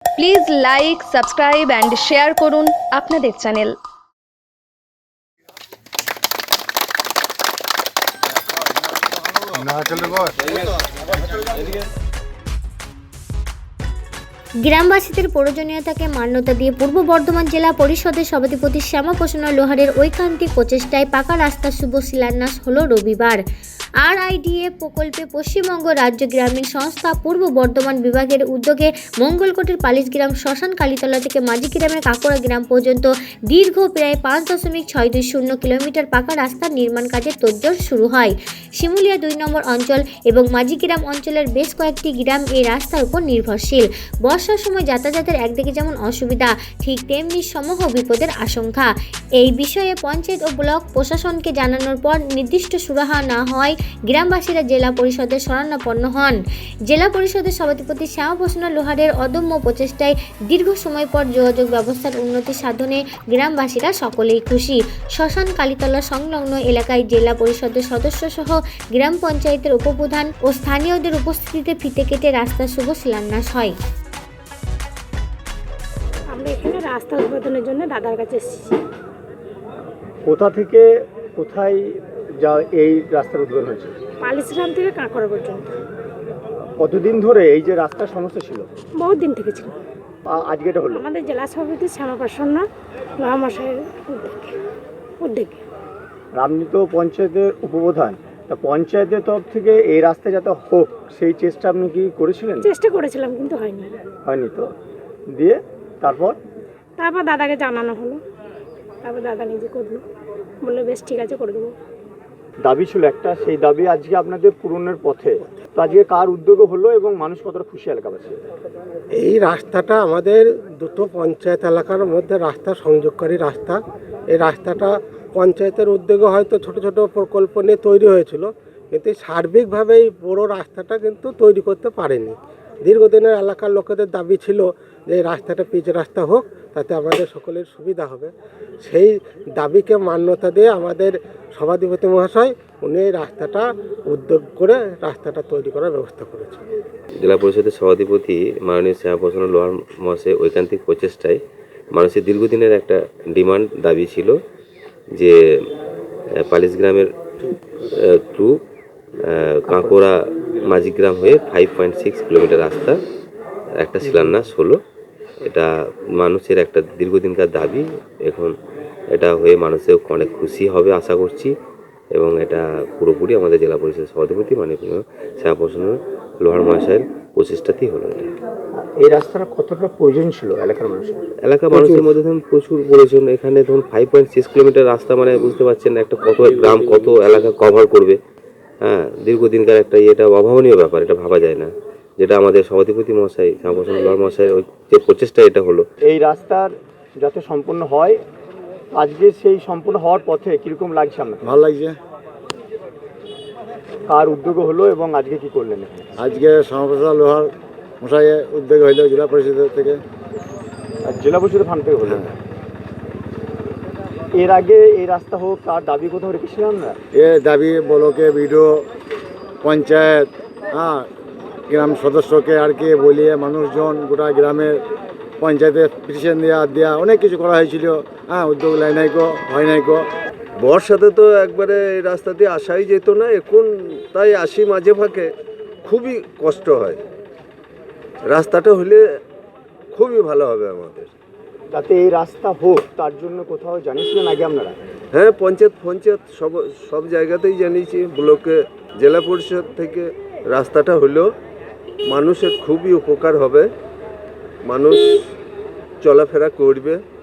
Please like, subscribe and share করুন আপনাদের channel. গ্রামবাসীদের প্রয়োজনীয়তাকে মান্যতা দিয়ে পূর্ব বর্ধমান জেলা পরিষদের সভাধিপতি শ্যামাপ্রসন্ন লোহারের ঐকান্তিক প্রচেষ্টায় পাকা রাস্তার শুভ শিলান্যাস হলো রবিবার। RIDA প্রকল্পে পশ্চিমবঙ্গ রাজ্য গ্রামীণ সংস্থা পূর্ব বর্ধমান বিভাগের উদ্যোগে মঙ্গলকোটের পালিশগ্রাম শ্মশান কালীতলা থেকে মাঝিগ্রামের কাকড়া গ্রাম পর্যন্ত দীর্ঘ প্রায় 5.620 কিলোমিটার পাকা রাস্তার নির্মাণ কাজের তোড়জোড় শুরু হয়। শিমুলিয়া 2 নম্বর অঞ্চল এবং মাঝিগ্রাম অঞ্চলের বেশ কয়েকটি গ্রাম এই রাস্তার উপর নির্ভরশীল। বর্ষার সময় যাতায়াতের একদিকে যেমন অসুবিধা, ঠিক তেমনি সমূহ বিপদের আশঙ্কা। এই বিষয়ে পঞ্চায়েত ও ব্লক প্রশাসনকে জানানোর পর নির্দিষ্ট সুরাহা না হয় গ্রামবাসীরা জেলা পরিষদের শরণাপন্ন হন। জেলা পরিষদের সভাধিপতি শ্যামাপ্রসন্ন লোহারের অদম্য প্রচেষ্টায় দীর্ঘ সময় পর যোগাযোগ ব্যবস্থার উন্নতি সাধনে গ্রামবাসীরা সকলেই খুশি। শ্মশান কালীতলা সংলগ্ন এলাকায় জেলা পরিষদের সদস্য সহ গ্রাম পঞ্চায়েতের উপপ্রধান ও স্থানীয়দের উপস্থিতিতে ফিতে কেটে রাস্তার শুভ শিলান্যাস হয়। আমরা এখানে রাস্তা উদ্বোধনের জন্য দাদার কাছে এসেছি। কোথা থেকে কোথায় যা এই রাস্তার উদ্বোধন হয়েছে? পালিশগ্রাম থেকে কাঁকড়া পর্যন্ত। কতদিন ধরে এই যে রাস্তার সমস্যা ছিল? বহুত দিন থেকে ছিল। আজকে এটা হলো আমাদের জেলা সভাপতি শ্যামাপ্রসন্ন মহাশয়ের উদ্যোগে। আপনি তো পঞ্চায়েতের উপপ্রধান, তা পঞ্চায়েতের তরফ থেকে এই রাস্তা যাতে হোক সেই চেষ্টা আপনি কি করেছিলেন? চেষ্টা করেছিলাম কিন্তু হয়নি। হয়নি তো? দিয়ে তারপর দাদাকে জানানো হলো, তারপর দাদা নিজে করলো, বললো বেশ ঠিক আছে করে দেবো। দাবি ছিল একটা, সেই দাবি আজকে আপনাদের পূরণের পথে। তো আজকে কার উদ্যোগে হলো এবং মানুষ কতটা খুশি এলাকাবাসী? এই রাস্তাটা আমাদের দুটো পঞ্চায়েত এলাকার মধ্যে রাস্তা সংযোগকারী রাস্তা। এই রাস্তাটা পঞ্চায়েতের উদ্যোগে হয়তো ছোট ছোট প্রকল্প নিয়ে তৈরি হয়েছিল, কিন্তু সার্বিকভাবে এই বড় রাস্তাটা কিন্তু তৈরি করতে পারেনি। দীর্ঘদিনের এলাকার লোকেদের দাবি ছিল যে এই রাস্তাটা পিচ রাস্তা হোক, তাতে আমাদের সকলের সুবিধা হবে। সেই দাবিকে মান্যতা দিয়ে আমাদের সভাধিপতি মহাশয় উনি এই রাস্তাটা উদ্যোগ করে রাস্তাটা তৈরি করার ব্যবস্থা করেছেন। জেলা পরিষদের সভাধিপতি মাননীয় শ্যামাপ্রসন্ন লোহার মহাশয়ের ঐকান্তিক প্রচেষ্টায় মানুষের দীর্ঘদিনের একটা ডিমান্ড দাবি ছিল যে পালিশগ্রামের টু কাঁকড়া মাঝিগ্রাম হয়ে 5.6 কিলোমিটার রাস্তা একটা শিলান্যাস হলো। এটা মানুষের একটা দীর্ঘদিনকার দাবি। এখন এটা হয়ে মানুষের অনেক খুশি হবে আশা করছি, এবং এটা পুরোপুরি আমাদের জেলা পরিষদের সভাধিপতি মাননীয় শ্যামাপ্রসন্ন লোহার মহাশয়ের প্রচেষ্টাতেই হলো। এটা এই রাস্তাটা কতটা প্রয়োজন ছিল এলাকার মানুষের? এলাকার মানুষের মধ্যে ধরুন প্রচুর প্রয়োজন। এখানে ধরুন 5.6 কিলোমিটার রাস্তা, মানে বুঝতে পারছেন একটা কত গ্রাম কত এলাকা কভার করবে। হ্যাঁ, দীর্ঘদিনকার একটা এটা অভাবনীয় ব্যাপার, এটা ভাবা যায় না। যেটা আমাদের সভাধিপতি মহাশয় শ্যামাপ্রসন্ন লোহার মহাশয়ের যে প্রচেষ্টা এটা হলো। এই রাস্তার যাতে সম্পূর্ণ হয়, আজকে সেই সম্পূর্ণ হওয়ার পথে কিরকম লাগছে আপনার? ভালো লাগছে। কার উদ্যোগে হলো এবং আজকে কি করলেন? আজকে শ্যামাপ্রসন্ন লোহার মশাইয়ের উদ্যোগ হইল জেলা পরিষদের থেকে। আর জেলা পরিষদের ফান্ড থেকে হলো। এর আগে এই রাস্তা হোক তার দাবি কোথাও রেখেছিলাম না? এ দাবি ব্লকে বিডিও পঞ্চায়েত গ্রাম সদস্যকে আর কি বলিয়ে মানুষজন গোটা গ্রামের পঞ্চায়েতে পিটিশন দেওয়া অনেক কিছু করা হয়েছিল। উদ্যোগ লাই নাইকো হয় নাইকো। বর্ষাতে তো একবারে এই রাস্তা দিয়ে আসাই যেত না, এখন তাই আসি মাঝে ফাঁকে, খুবই কষ্ট হয়। রাস্তাটা হলে খুবই ভালো হবে আমাদের। যাতে এই রাস্তা হোক তার জন্য কোথাও জানিয়েছিলেন আগে আপনারা? হ্যাঁ, পঞ্চায়েত সব জায়গাতেই জানিয়েছি, ব্লকে জেলা পরিষদ থেকে। রাস্তাটা হলেও মানুষের খুবই উপকার হবে, মানুষ চলাফেরা করবে।